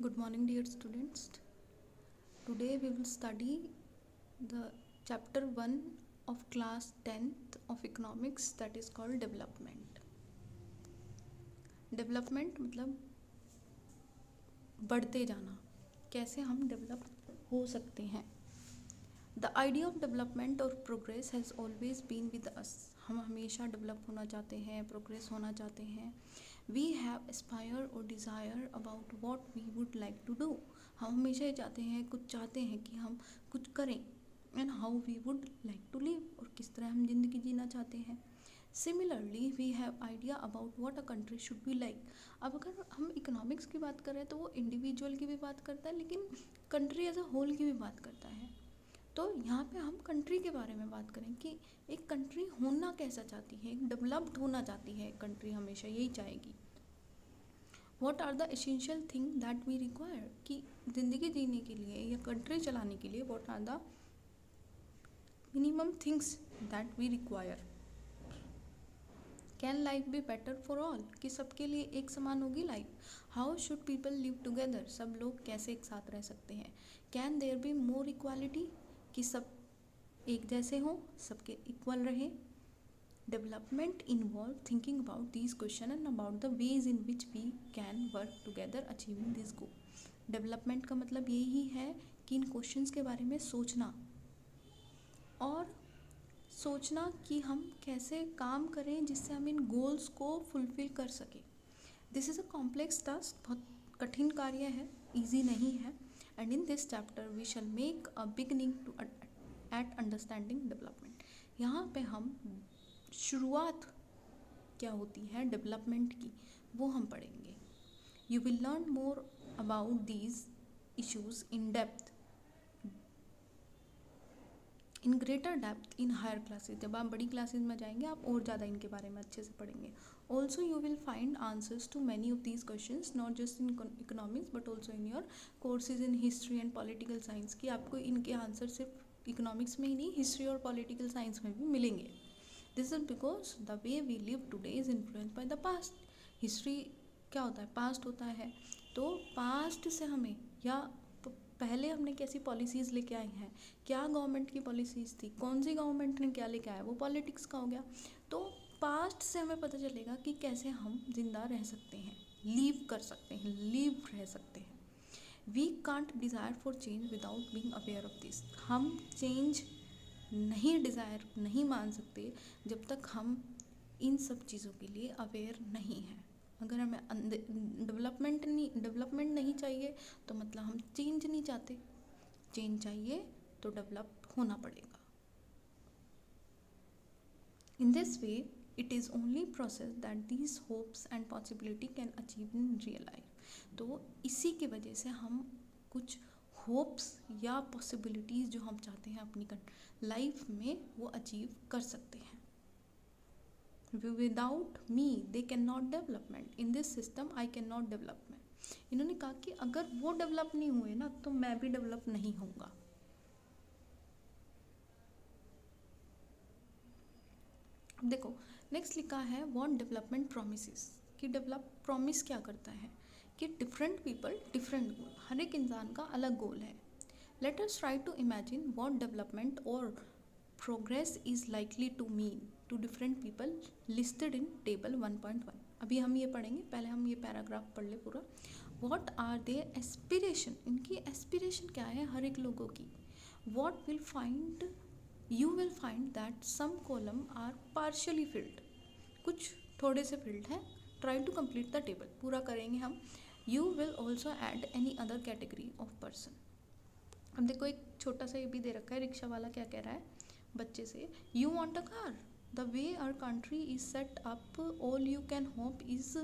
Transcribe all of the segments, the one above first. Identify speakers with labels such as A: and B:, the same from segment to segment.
A: Good morning, dear students. Today we will study the chapter 1 of class 10th of economics, that is called development. Development मतलब बढ़ते जाना, कैसे हम develop हो सकते हैं. The idea of development or progress has always been with us. हम हमेशा डेवलप होना चाहते हैं, प्रोग्रेस होना चाहते हैं. We have aspire or desire about what we would like to do. हम हमेशा ये चाहते हैं, कुछ चाहते हैं कि हम कुछ करें. And how we would like to live, और किस तरह हम ज़िंदगी जीना चाहते हैं. Similarly, we have idea about what a country should be like. अब अगर हम इकोनॉमिक्स की बात करें तो वो इंडिविजुअल की भी बात करता है, लेकिन कंट्री एज अ होल की भी बात करता है. तो यहाँ पे हम कंट्री के बारे में बात करें कि एक कंट्री होना कैसा चाहती है, एक डेवलप्ड होना चाहती है. कंट्री हमेशा यही चाहेगी. What are the essential thing that we require, कि ज़िंदगी जीने के लिए या कंट्री चलाने के लिए what are the minimum things that we require. Can life be better for all, कि सबके लिए एक समान होगी life. How should people live together, सब लोग कैसे एक साथ रह सकते हैं. Can there be more equality, कि सब एक जैसे हों, सबके इक्वल रहे. Development involve thinking about these question and about the ways in which we can work together achieving this goal. Development का मतलब यही है कि इन क्वेश्चंस के बारे में सोचना, और सोचना कि हम कैसे काम करें जिससे हम इन गोल्स को फुलफिल कर सकें. This is a complex task, बहुत कठिन कार्य है, ईजी नहीं है. And in this chapter we shall make a beginning to at understanding development. यहाँ पे हम शुरुआत क्या होती है डेवलपमेंट की, वो हम पढ़ेंगे. You will learn more about these issues in depth, in greater depth in higher classes. जब आप बड़ी क्लासेज में जाएंगे आप और ज़्यादा इनके बारे में अच्छे से पढ़ेंगे. Also you will find answers to many of these questions, not just in economics but also in your courses in history and political science, कि आपको इनके आंसर सिर्फ इकोनॉमिक्स में ही नहीं, हिस्ट्री और पॉलिटिकल साइंस में भी मिलेंगे. This is because the way we live today is influenced by the past. History क्या होता है, पास्ट होता है. तो पास्ट से हमें, या पहले हमने कैसी पॉलिसीज़ लेके आए हैं, क्या गवर्नमेंट की पॉलिसीज़ थी, कौन सी गवर्नमेंट ने क्या लेके आया, वो पॉलिटिक्स का हो गया. तो पास्ट से हमें पता चलेगा कि कैसे हम जिंदा रह सकते हैं, लीव कर सकते हैं, लीव रह सकते हैं. We can't desire for change without being aware of this. हम चेंज नहीं डिज़ायर नहीं मान सकते जब तक हम इन सब चीज़ों के लिए अवेयर नहीं हैं. अगर हमें डेवलपमेंट नहीं चाहिए तो मतलब हम चेंज नहीं चाहते. चेंज चाहिए तो डेवलप होना पड़ेगा. In this way it is only process that these hopes and possibility can achieve in real life. तो इसी की वजह से हम कुछ होप्स या पॉसिबिलिटीज़ जो हम चाहते हैं अपनी लाइफ में, वो अचीव कर सकते हैं. Without me they can not development. In this system I can not development. इन्होंने कहा कि अगर वो डेवलप नहीं हुए ना तो मैं भी डेवलप नहीं होऊंगा. देखो नेक्स्ट लिखा है व्हाट डेवलपमेंट प्रोमिसेस, कि डेवलप प्रॉमिस क्या करता है, कि डिफरेंट पीपल डिफरेंट गोल, हर एक इंसान का अलग गोल है. Let us try to imagine what development और progress is likely to mean to different people listed in table 1.1. अभी हम ये पढ़ेंगे, पहले हम ये पैराग्राफ पढ़ ले पूरा. व्हाट आर देयर एस्पिरेशन, इनकी एस्पिरेशन क्या है हर एक लोगों की. What will find, you will find that some column are partially filled, कुछ थोड़े से फिल्ड हैं. Try to complete the table, पूरा करेंगे हम. You will also add any other category of person. अब देखो एक छोटा सा ये भी दे रखा है, रिक्शा वाला क्या कह रहा है बच्चे से, you want a car. The way our country is set up all you can hope is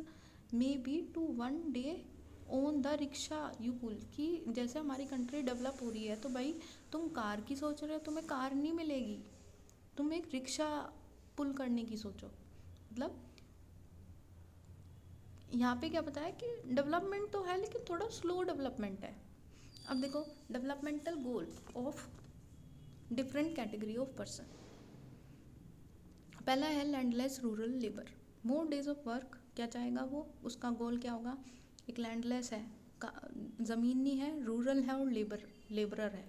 A: maybe to one day own the rickshaw you pull, कि जैसे हमारी कंट्री डेवलप हो रही है तो भाई तुम कार की सोच रहे हो, तुम्हें कार नहीं मिलेगी, तुम एक रिक्शा पुल करने की सोचो. मतलब यहाँ पे क्या बताया कि डेवलपमेंट तो है लेकिन थोड़ा स्लो डेवलपमेंट है. अब देखो developmental goal of different category of person. पहला है landless rural labour, more days of work. क्या चाहेगा वो, उसका गोल क्या होगा, एक लैंडलेस है, ज़मीन नहीं है, रूरल है और लेबरर है,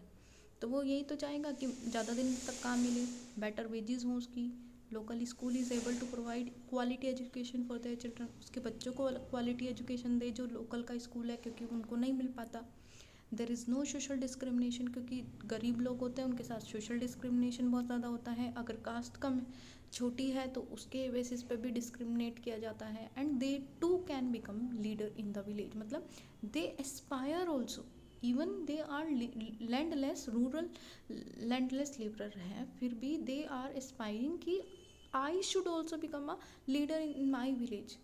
A: तो वो यही तो चाहेगा कि ज़्यादा दिन तक काम मिले, बेटर वेजेस हों उसकी। Local school is able to provide quality education for their children, उसके बच्चों को क्वालिटी एजुकेशन दे जो लोकल का स्कूल है, क्योंकि उनको नहीं मिल पाता। There is no social discrimination, क्योंकि गरीब लोग होते हैं उनके साथ सोशल डिस्क्रिमिनेशन बहुत ज़्यादा होता है। अगर कास्ट कम छोटी है तो उसके बेसिस पे भी डिस्क्रिमिनेट किया जाता है। And they too can become leader in the village, मतलब they aspire also, even they are landless, rural landless labourer हैं, फिर भी दे आर एस्पायरिंग कि I should also become a leader in my village.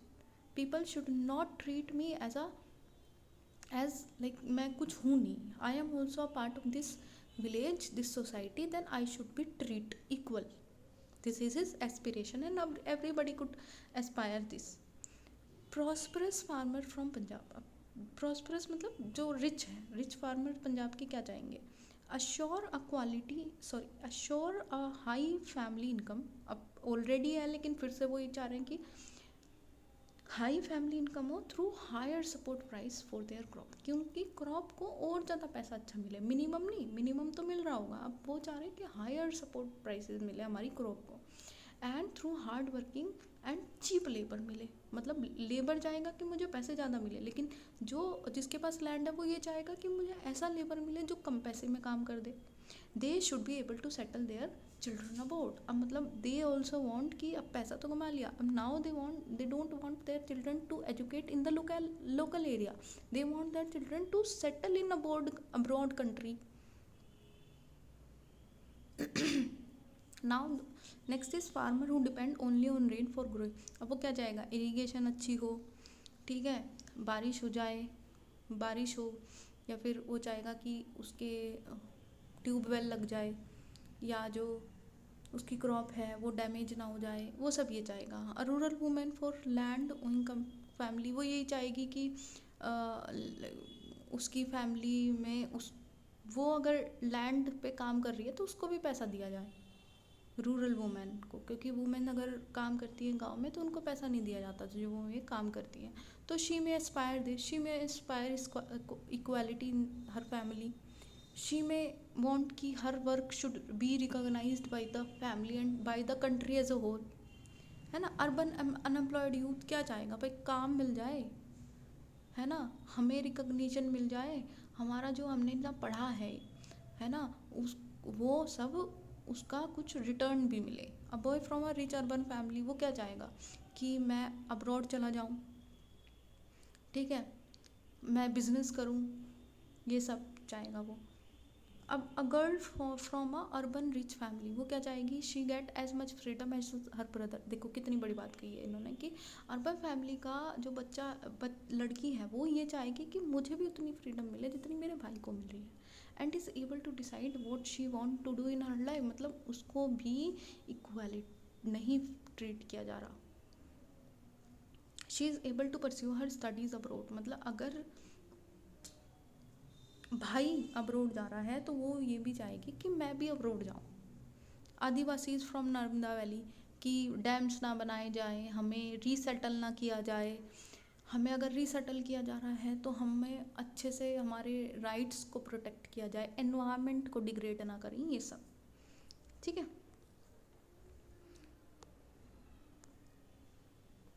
A: People should not treat me as like मैं कुछ हूँ नहीं, I am also a part of this village, this society, then I should be treat equal. This is his aspiration and everybody could Aspire this. Prosperous farmer from Punjab, prosperous मतलब जो rich है, rich farmer Punjab के क्या चाहेंगे? Assure a quality, sorry assure a high family income, अब already है लेकिन फिर से वो ये चाह रहे हैं कि हाई फैमिली इनकम हो through higher support price for their crop, क्योंकि क्रॉप को और ज़्यादा पैसा अच्छा मिले, मिनिमम नहीं, मिनिमम तो मिल रहा होगा, अब वो चाह रहे हैं कि हायर सपोर्ट प्राइसेस मिले हमारी क्रॉप को, and through hard working and cheap labour मिले, मतलब लेबर चाहेगा कि मुझे पैसे ज़्यादा मिले, लेकिन जो जिसके पास लैंड है वो ये चाहेगा कि मुझे ऐसा लेबर मिले जो कम पैसे में काम कर दे। They should be able to settle their children about, अब मतलब दे ऑल्सो वॉन्ट कि अब पैसा तो कमा लिया, अब now they don't want their children to educate in the local area, they want their children to settle in abroad country. Now next is farmer who depend only on rain for growing, अब वो क्या चाहेगा? Irrigation अच्छी हो, ठीक है, बारिश हो जाए, बारिश हो, या फिर वो चाहेगा कि उसके ट्यूबवेल लग जाए, या जो उसकी क्रॉप है वो डैमेज ना हो जाए, वो सब ये चाहेगा। A rural women for land income family, वो यही चाहेगी कि उसकी फैमिली में वो अगर लैंड पे काम कर रही है तो उसको भी पैसा दिया जाए, रूरल वुमेन को, क्योंकि वुमेन अगर काम करती है गांव में तो उनको पैसा नहीं दिया जाता जो वो ये काम करती है। तो she may aspire this, she may aspire equality in her family, she may want कि her work should be recognised by the family and by the country as a whole, है ना। अर्बन अनएम्प्लॉयड यूथ क्या चाहेगा? भाई काम मिल जाए, है ना, हमें रिकॉग्निशन मिल जाए, हमारा जो हमने इतना पढ़ा है ना, उस वो सब उसका कुछ रिटर्न भी मिले। A boy from a rich urban family, वो क्या चाहेगा कि मैं अब्रॉड चला जाऊँ, ठीक है, मैं बिजनेस करूँ, ये सब चाहेगा वो। अब a girl from a urban rich family, वो क्या चाहेगी? She get as much freedom as her brother. देखो कितनी बड़ी बात कही है इन्होंने कि अर्बन फैमिली का जो लड़की है वो ये चाहेगी कि मुझे भी उतनी फ्रीडम मिले जितनी मेरे भाई को मिल रही है, and is able to decide what she want to do in her life, मतलब उसको भी इक्वालिटी नहीं ट्रीट किया जा रहा। She is able to pursue her studies abroad, मतलब अगर भाई अब्रोड जा रहा है तो वो ये भी चाहेगी कि मैं भी अब्रोड जाऊँ। आदिवासीज फ्रॉम नर्मदा वैली, कि डैम्स ना बनाए जाएं, हमें रीसेटल ना किया जाए, हमें अगर रीसेटल किया जा रहा है तो हमें अच्छे से हमारे राइट्स को प्रोटेक्ट किया जाए, एनवायरनमेंट को डिग्रेड ना करें, ये सब, ठीक है।